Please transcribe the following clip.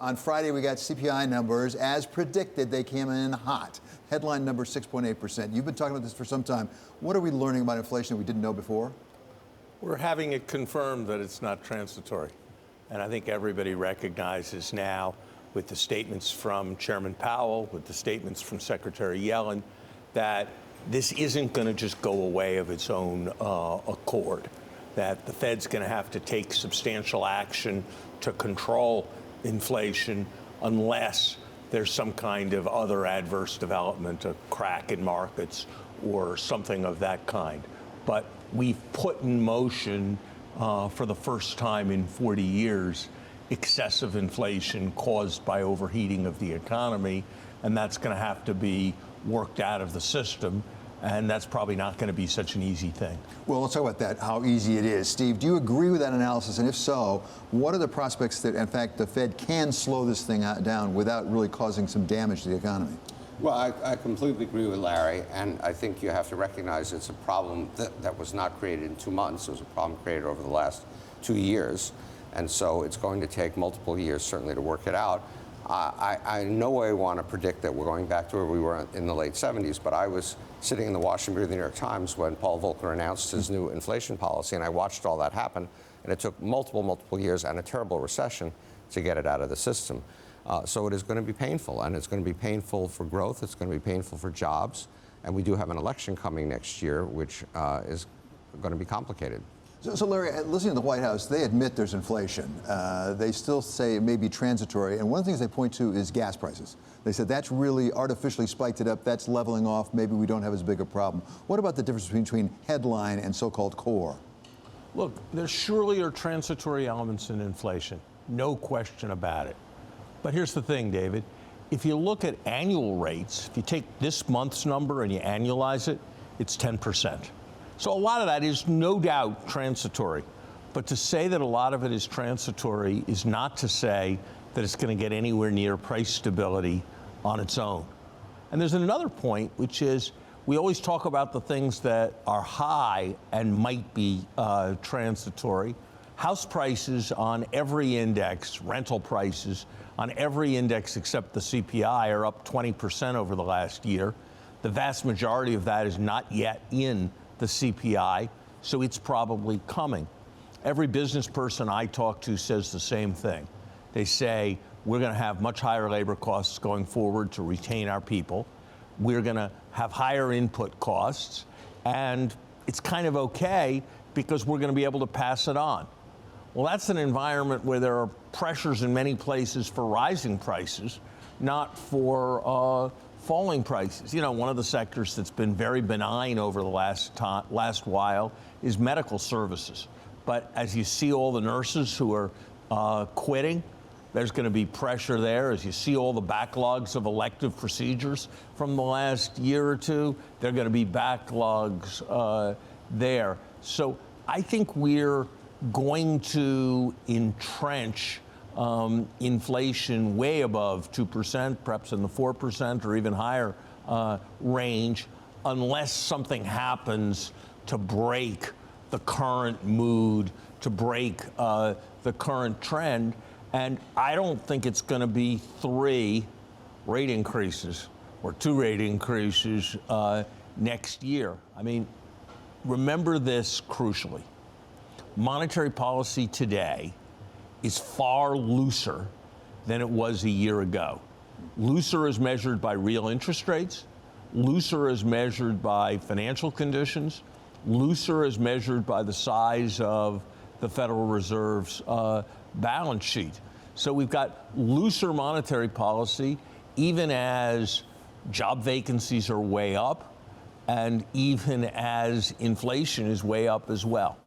On Friday, we got CPI numbers. As predicted, they came in hot. Headline number 6.8%. You've been talking about this for some time. What are we learning about inflation that we didn't know before? We're having it confirmed that it's not transitory. And I think everybody recognizes now, with the statements from Chairman Powell, with the statements from Secretary Yellen, that this isn't going to just go away of its own accord, that the Fed's going to have to take substantial action to control inflation unless there's some kind of other adverse development, a crack in markets or something of that kind. But we've put in motion for the first time in 40 years excessive inflation caused by overheating of the economy, and that's going to have to be worked out of the system. And that's probably not going to be such an easy thing. Well, let's talk about that, how easy it is. Steve, do you agree with that analysis? And if so, what are the prospects that, in fact, the Fed can slow this thing down without really causing some damage to the economy? Well, I completely agree with Larry, and I think you have to recognize it's a problem that was not created in 2 months. It was a problem created over the last 2 years, and so it's going to take multiple years, certainly, to work it out. I in no way want to predict that we're going back to where we were in the late 70s, but I was sitting in the Washington Bureau of the New York Times when Paul Volcker announced his new inflation policy, and I watched all that happen, and it took multiple years and a terrible recession to get it out of the system. So it is going to be painful, and it's going to be painful for growth, it's going to be painful for jobs, and we do have an election coming next year, which is going to be complicated. So, Larry, listening to the White House, they admit there's inflation. They still say it may be transitory. And one of the things they point to is gas prices. They said that's really artificially spiked it up. That's leveling off. Maybe we don't have as big a problem. What about the difference between headline and so-called core? Look, there surely are transitory elements in inflation. No question about it. But here's the thing, David. If you look at annual rates, if you take this month's number and you annualize it, it's 10%. So a lot of that is no doubt transitory. But to say that a lot of it is transitory is not to say that it's going to get anywhere near price stability on its own. And there's another point, which is we always talk about the things that are high and might be transitory. House prices on every index, rental prices on every index except the CPI are up 20% over the last year. The vast majority of that is not yet in the CPI, so it's probably coming. Every business person I talk to says the same thing. They say, we're going to have much higher labor costs going forward to retain our people. We're going to have higher input costs, and it's kind of okay because we're going to be able to pass it on. Well, that's an environment where there are pressures in many places for rising prices, not for falling prices. You know, one of the sectors that's been very benign over the last while is medical services. But as you see all the nurses who are quitting, there's going to be pressure there. As you see all the backlogs of elective procedures from the last year or two, there are going to be backlogs there. So I think we're going to entrench inflation way above 2%, perhaps in the 4% or even higher range, unless something happens to break the current mood, to break the current trend. And I don't think it's going to be 3 rate increases or 2 rate increases next year. I mean, remember this crucially. Monetary policy today is far looser than it was a year ago. Looser as measured by real interest rates, looser as measured by financial conditions, looser as measured by the size of the Federal Reserve's balance sheet. So we've got looser monetary policy even as job vacancies are way up and even as inflation is way up as well.